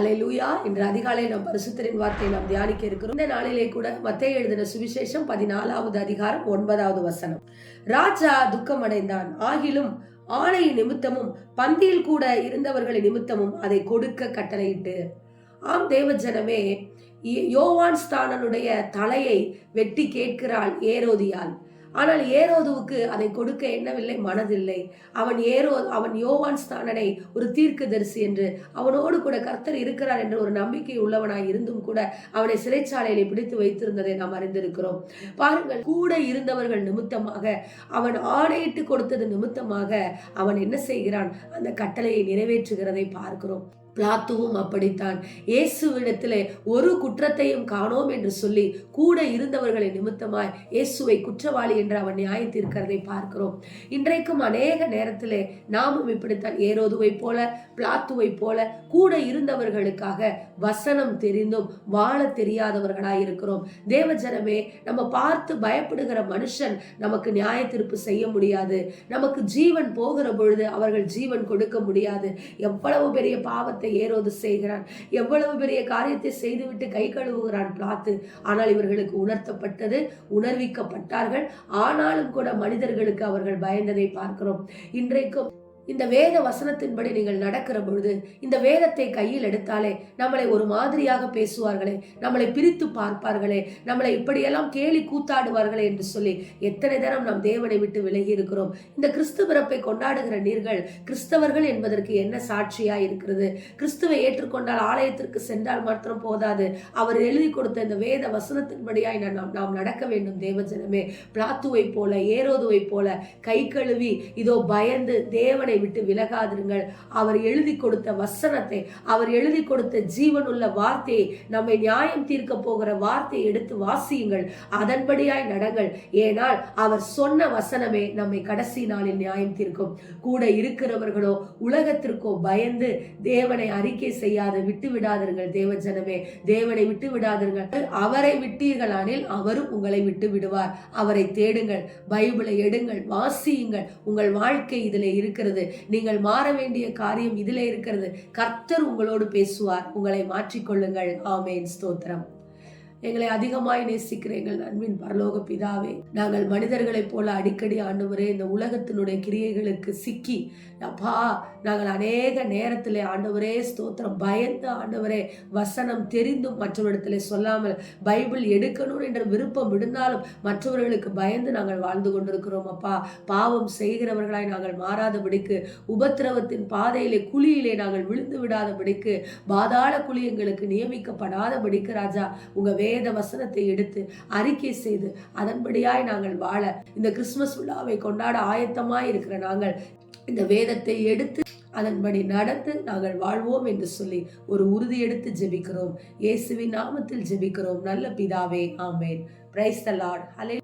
ஹல்லேலூயா. இன்று அதிகாலை நாம் பரிசுத்தரின் வார்த்தையை நாம் தியானிக்க இருக்கிறோம். இந்த நாளிலே கூட மத்தேயு எழுதின சுவிசேஷம் 14வது அதிகாரம் 9வது வசனம். ராஜா துக்கம் அடைந்தான், ஆகிலும் ஆணை நிமித்தமும் பந்தியில் கூட இருந்தவர்களின் நிமித்தமும் அதை கொடுக்க கட்டளையிட்டு. ஆம் தேவஜனமே, யோவான் ஸ்தானனுடைய தலையை வெட்டி கேட்கிறாள் ஏரோதியால். ஆனால் ஏரோதுவுக்கு அதை கொடுக்க எண்ணவில்லை, மனதில்லை. அவன் யோவான் ஸ்தானனை ஒரு தீர்க்கதரிசி என்று, அவனோடு கூட கர்த்தர் இருக்கிறார் என்ற ஒரு நம்பிக்கை உள்ளவனாய் இருந்தும் கூட அவனை சிறைச்சாலையிலே பிடித்து வைத்திருந்ததை நாம் அறிந்திருக்கிறோம். பாருங்கள், கூட இருந்தவர்கள் நிமித்தமாக, அவன் ஆணையிட்டு கொடுத்தது நிமித்தமாக அவன் என்ன செய்கிறான்? அந்த கட்டளையை நிறைவேற்றுகிறதை பார்க்கிறோம். பிலாத்துவும் அப்படித்தான். இயேசுவிடத்திலே ஒரு குற்றத்தையும் காணோம் என்று சொல்லி கூட இருந்தவர்களை நிமித்தமாய் இயேசுவை குற்றவாளி என்று அவன் நியாயத்தீர்க்கிறதை பார்க்கிறோம். இன்றைக்கும் அநேக நேரத்திலே நாமும் இப்படித்தான் ஏரோதுவை போல, பிலாத்துவை போல கூட இருந்தவர்களுக்காக வசனம் தெரிந்தும் வாழ தெரியாதவர்களாய் இருக்கிறோம். தேவஜனமே, நம்ம பார்த்து பயப்படுகிற மனுஷன் நமக்கு நியாய தீர்ப்பு செய்ய முடியாது. நமக்கு ஜீவன் போகிற பொழுது அவர்கள் ஜீவன் கொடுக்க முடியாது. எவ்வளவு பெரிய பாவத்தை ஏரோது செய்கிறான், எவ்வளவு பெரிய காரியத்தை செய்துவிட்டு கை கழுவுகிறான் பிலாத்து. ஆனால் இவர்களுக்கு உணர்த்தப்பட்டது, உணர்விக்கப்பட்டார்கள். ஆனாலும் கூட மனிதர்களுக்கு அவர்கள் பயந்ததை பார்க்கிறோம். இன்றைக்கும் இந்த வேத வசனத்தின்படி நீங்கள் நடக்கிற பொழுது, இந்த வேதத்தை கையில் எடுத்தாலே நம்மளை ஒரு மாதிரியாக பேசுவார்களே, நம்மளை பிரித்து பார்ப்பார்களே, நம்மளை இப்படியெல்லாம் கேலி கூத்தாடுவார்களே என்று சொல்லி எத்தனை தரம் நாம் தேவனை விட்டு விலகி இருக்கிறோம். இந்த கிறிஸ்து பிறப்பை கொண்டாடுகிற நீர்கள் கிறிஸ்தவர்கள் என்பதற்கு என்ன சாட்சியாய் இருக்கிறது? கிறிஸ்துவை ஏற்றுக்கொண்டால் ஆலயத்திற்கு சென்றால் மாத்திரம் போதாது, அவர் எழுதி கொடுத்த இந்த வேத வசனத்தின்படியாய் நாம் நடக்க வேண்டும். தேவஜனமே, பிலாத்துவை போல, ஏரோதுவை போல கை கழுவி இதோ பயந்து தேவனை விட்டு விலகாதிருங்கள். அவர் எழுதி கொடுத்த வசனத்தை, அவர் எழுதி கொடுத்த ஜீவனுள்ள வார்த்தையை, நம்மை நியாயம் தீர்க்க போகிற வார்த்தையை எடுத்து வாசியுங்கள், அதன்படியாய் நடங்கள். ஏனால் அவர் சொன்ன வசனமே நம்மை கடைசி நாளில் நியாயம் தீர்க்கும். கூட இருக்கிறவர்களோ உலகத்திற்கோ பயந்து தேவனை அறிக்கை செய்யாத விட்டு விடாதீர்கள். தேவஜனமே, தேவனை விட்டு விடாதீர்கள். அவரை விட்டீர்களானில் அவரும் உங்களை விட்டு விடுவார். அவரை தேடுங்கள், பைபிளை எடுங்கள், வாசியுங்கள். உங்கள் வாழ்க்கை இதிலே இருக்கிறது. நீங்கள் மாற வேண்டிய காரியம் இதிலே இருக்கிறது. கர்த்தர் உங்களோடு பேசுவார். உங்களை மாற்றிக்கொள்ளுங்கள். ஆமென். ஸ்தோத்திரம். எங்களை அதிகமாய் நேசிக்கிற எங்கள் அன்பின் பரலோக பிதாவே, நாங்கள் மனிதர்களைப் போல அடிக்கடி ஆண்டவரே இந்த உலகத்தினுடைய கிரியைகளுக்கு சிக்கி அப்பா, நாங்கள் அநேக நேரத்திலே ஆண்டவரே ஸ்தோத்திரம் பயந்து ஆண்டவரே வசனம் தெரிந்தும் மற்றவரிடத்திலே சொல்லாமல், பைபிள் எடுக்கணும் என்ற விருப்பம் இருந்தாலும் மற்றவர்களுக்கு பயந்து நாங்கள் வாழ்ந்து கொண்டிருக்கிறோம். அப்பா, பாவம் செய்கிறவர்களாய் நாங்கள் மாறாதபடிக்கு, உபத்திரவத்தின் பாதையிலே குழியிலே நாங்கள் விழுந்து விடாதபடிக்கு, பாதாள குழி எங்களுக்கு நியமிக்கப்படாதபடிக்கு ராஜா, உங்க வேத வசனத்தை எடுத்து அறிக்கை செய்து அதன்படியாய் நாங்கள் வாழ, இந்த கிறிஸ்துமஸ் விழாவை கொண்டாட ஆயத்தமாய் இருக்கிற நாங்கள் இந்த வேதத்தை எடுத்து அதன்படி நடந்து நாங்கள் வாழ்வோம் என்று சொல்லி ஒரு உறுதி எடுத்து ஜெபிக்கிறோம். இயேசுவின் நாமத்தில் ஜெபிக்கிறோம் நல்ல பிதாவே. ஆமென். Praise the lord. ஹல்லேலூயா.